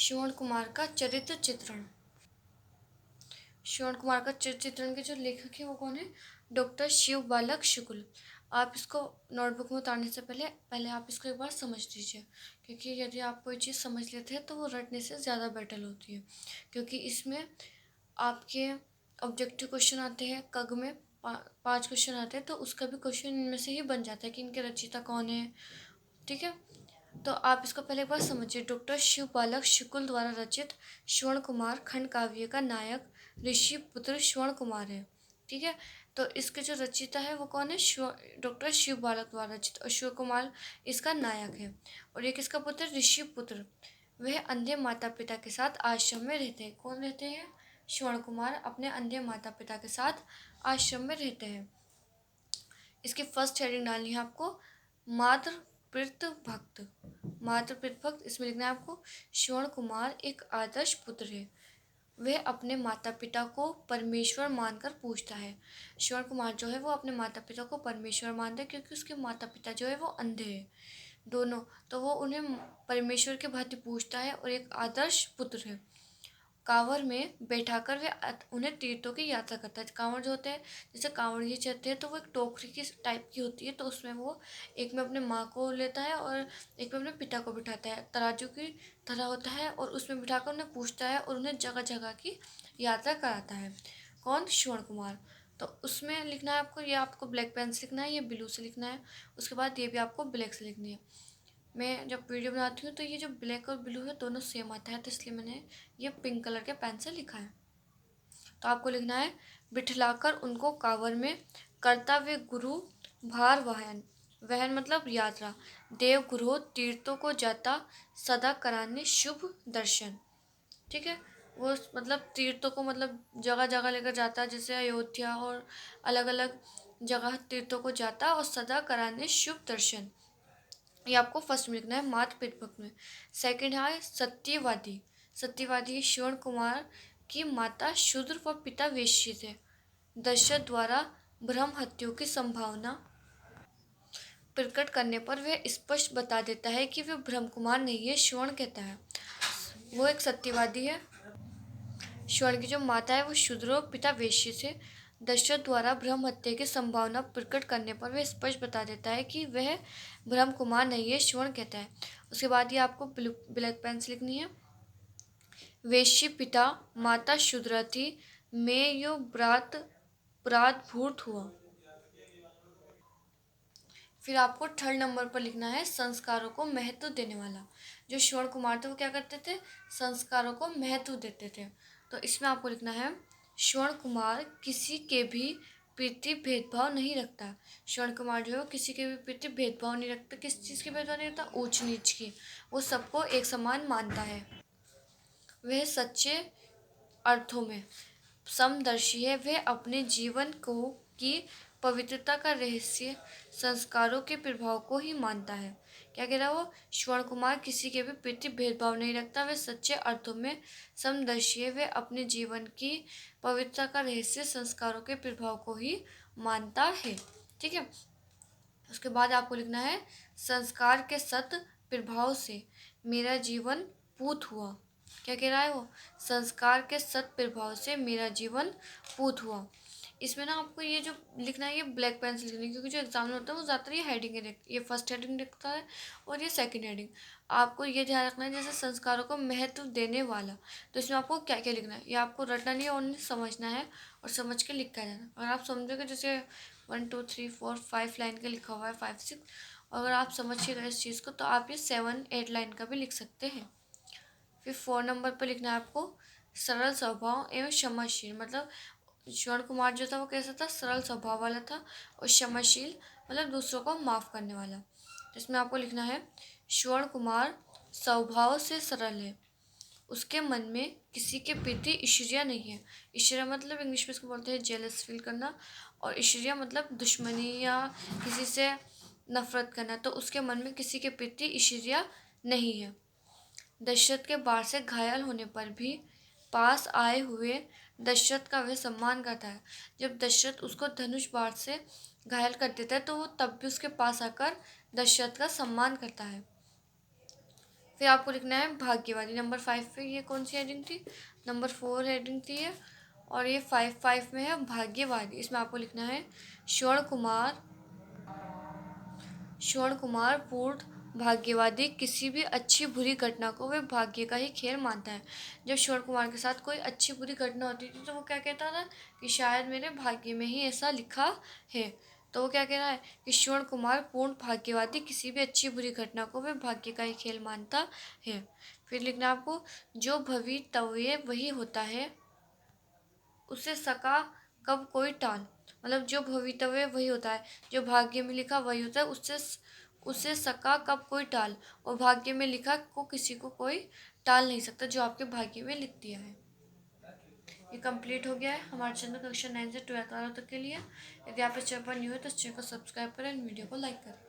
श्रवण कुमार का चरित्र चित्रण। श्रवण कुमार का चरित्र चित्रण के जो लेखक है वो कौन है? डॉक्टर शिव बालक शुक्ल। आप इसको नोटबुक में उतारने से पहले आप इसको एक बार समझ लीजिए, क्योंकि यदि आप कोई चीज़ समझ लेते हैं तो वो रटने से ज़्यादा बेटर होती है। क्योंकि इसमें आपके ऑब्जेक्टिव क्वेश्चन आते हैं, कग में 5 क्वेश्चन आते हैं, तो उसका भी क्वेश्चन इनमें से ही बन जाता है कि इनके रचयिता कौन है। ठीक है, तो आप इसको पहले एक बार समझिए। डॉक्टर शिव बालक शुक्ल द्वारा रचित श्रवण कुमार खंड काव्य का नायक ऋषि पुत्र श्रवण कुमार है। ठीक है, तो इसके जो रचयिता है वो कौन है? डॉक्टर शिव बालक द्वारा रचित, और श्रवण कुमार इसका नायक है। और ये किसका पुत्र? ऋषि पुत्र। वह अंधे माता पिता के साथ आश्रम में रहते हैं। कौन रहते हैं? श्रवण कुमार अपने अंधे माता पिता के साथ आश्रम में रहते हैं। इसकी फर्स्ट हेडिंग डालनी है आपको, मातृप्रीत भक्त। मातृप्रीत भक्त, इसमें लिखना है आपको श्रवण कुमार एक आदर्श पुत्र है। वह अपने माता पिता को परमेश्वर मानकर पूछता है। श्रवण कुमार जो है वो अपने माता पिता को परमेश्वर मानता है, क्योंकि उसके माता पिता जो है वो अंधे हैं दोनों, तो वो उन्हें परमेश्वर के भांति पूछता है और एक आदर्श पुत्र है। कांवर में बैठाकर वे उन्हें तीर्थों की यात्रा करता है। कांवर जो होते हैं, जैसे कांवड़िए चलते हैं तो वो एक टोकरी की टाइप की होती है, तो उसमें वो एक में अपने माँ को लेता है और एक में अपने पिता को बिठाता है। तराजू की तरह होता है और उसमें बिठाकर उन्हें पूछता है और उन्हें जगह जगह की यात्रा कराता है। कौन? श्रवण कुमार। तो उसमें लिखना है आपको, ये आपको ब्लैक पेन से लिखना है, ये ब्लू से लिखना है। उसके बाद ये भी आपको ब्लैक से लिखनी है। मैं जब वीडियो बनाती हूँ तो ये जो ब्लैक और ब्लू है दोनों सेम आता है, तो इसलिए मैंने ये पिंक कलर के पेन से लिखा है। तो आपको लिखना है, बिठलाकर उनको कांवर में करता वे गुरु भार वहन। वहन मतलब यात्रा। देव गुरु तीर्थों को जाता सदा कराने शुभ दर्शन। ठीक है, वो मतलब तीर्थों को मतलब जगह जगह लेकर जाता है, जैसे अयोध्या और अलग अलग जगह तीर्थों को जाता और सदा कराने शुभ दर्शन। ये आपको फर्स्ट में लिखना है, मात पितृभक्त में। सेकंड है सत्यवादी। सत्यवादी श्रवण कुमार की माता शूद्र व पिता वेश्य थे। दशरथ द्वारा ब्रह्म हत्याओं की संभावना प्रकट करने पर वह स्पष्ट बता देता है कि वह ब्रह्म कुमार नहीं है, श्रवण कहता है। वो एक सत्यवादी है। श्रवण की जो माता है वो शूद्र और पिता वेश्य थे। दशरथ द्वारा ब्रह्म हत्या की संभावना प्रकट करने पर वह स्पष्ट बता देता है कि वह ब्रह्म कुमार नहीं है, श्रवण कहता है। उसके बाद ये आपको ब्लैक पेन से लिखनी है, वेश्य पिता माता शूद्र थी, मैं यो ब्रात प्रात भूत हुआ। फिर आपको थर्ड नंबर पर लिखना है, संस्कारों को महत्व देने वाला। जो श्रवण कुमार थे वो क्या करते थे? संस्कारों को महत्व देते थे। तो इसमें आपको लिखना है, श्रवण कुमार किसी के भी प्रति भेदभाव नहीं रखता। श्रवण कुमार जो है वो किसी के भी प्रति भेदभाव नहीं रखता। किस चीज़ की भेदभाव नहीं रखता? ऊंच नीच की। वो सबको एक समान मानता है। वह सच्चे अर्थों में समदर्शी है। वह अपने जीवन को की पवित्रता का रहस्य संस्कारों के प्रभाव को ही मानता है। क्या कह रहा है वो? श्रवण कुमार किसी के भी प्रति भेदभाव नहीं रखता। वह सच्चे अर्थों में समदर्शी है। वह अपने जीवन की पवित्रता का रहस्य संस्कारों के प्रभाव को ही मानता है। ठीक है, उसके बाद आपको लिखना है, संस्कार के सत प्रभाव से मेरा जीवन पूत हुआ। क्या कह रहा है वो? संस्कार के सत प्रभाव से मेरा जीवन पूत हुआ। इसमें ना आपको ये जो लिखना है ये ब्लैक पेन से लिखना है, क्योंकि जो एग्जाम में होता है वो ज़्यादातर ये हेडिंग ये फर्स्ट हेडिंग लिखता है और ये सेकंड हेडिंग। आपको ये ध्यान रखना है, जैसे संस्कारों को महत्व देने वाला, तो इसमें आपको क्या क्या लिखना है ये आपको रटना नहीं है और समझना है, और समझ के लिख कर जाना। अगर आप समझोगे, जैसे 1 2 3 4 5 लाइन का लिखा हुआ है, 5 6, अगर आप समझिएगा इस चीज़ को तो आप ये 7 8 लाइन का भी लिख सकते हैं। फिर 4 नंबर पर लिखना है आपको, सरल स्वभाव एवं क्षमाशील। मतलब श्रवण कुमार जो था वो कैसा था? सरल स्वभाव वाला था, और क्षमाशील मतलब दूसरों को माफ़ करने वाला। इसमें आपको लिखना है, श्रवण कुमार स्वभाव से सरल है, उसके मन में किसी के प्रति ईर्ष्या नहीं है। ईर्ष्या मतलब इंग्लिश में इसको बोलते हैं जेलस फील करना, और ईर्ष्या मतलब दुश्मनी या किसी से नफरत करना। तो उसके मन में किसी के प्रति ईर्ष्या नहीं है। दशरथ के बाढ़ से घायल होने पर भी पास आए हुए दशरथ का वह सम्मान करता है। जब दशरथ उसको धनुष बाढ़ से घायल कर देता है तो वो तब भी उसके पास आकर दशरथ का सम्मान करता है। फिर आपको लिखना है भाग्यवादी। नंबर 5 पे ये कौन सी हेडिंग थी, नंबर 4 हेडिंग थी ये, और ये 5 में है भाग्यवादी। इसमें आपको लिखना है स्वर्ण कुमार पूर्ण भाग्यवादी, किसी भी अच्छी बुरी घटना को वह भाग्य का ही खेल मानता है। जब स्वर्ण कुमार के साथ कोई अच्छी बुरी घटना होती थी तो वो क्या कहता था कि शायद मेरे भाग्य में ही ऐसा लिखा है। तो वो क्या कह रहा है कि स्वर्ण कुमार पूर्ण भाग्यवादी, किसी भी अच्छी बुरी घटना को वह भाग्य का ही खेल मानता है। फिर लिखना आपको, जो भवितव्य वही होता है, उसे सका कब कोई टाल। मतलब जो भवितव्य वही होता है, जो भाग्य में लिखा वही होता है, उससे सका कब कोई टाल। और भाग्य में लिखा को किसी को कोई टाल नहीं सकता, जो आपके भाग्य में लिख दिया है। ये कंप्लीट हो गया है हमारे चैनल कक्षा 9 से 12 तक के लिए। यदि आप इस चैनल पर न्यू है तो इस चैनल को सब्सक्राइब करें, वीडियो को लाइक करें।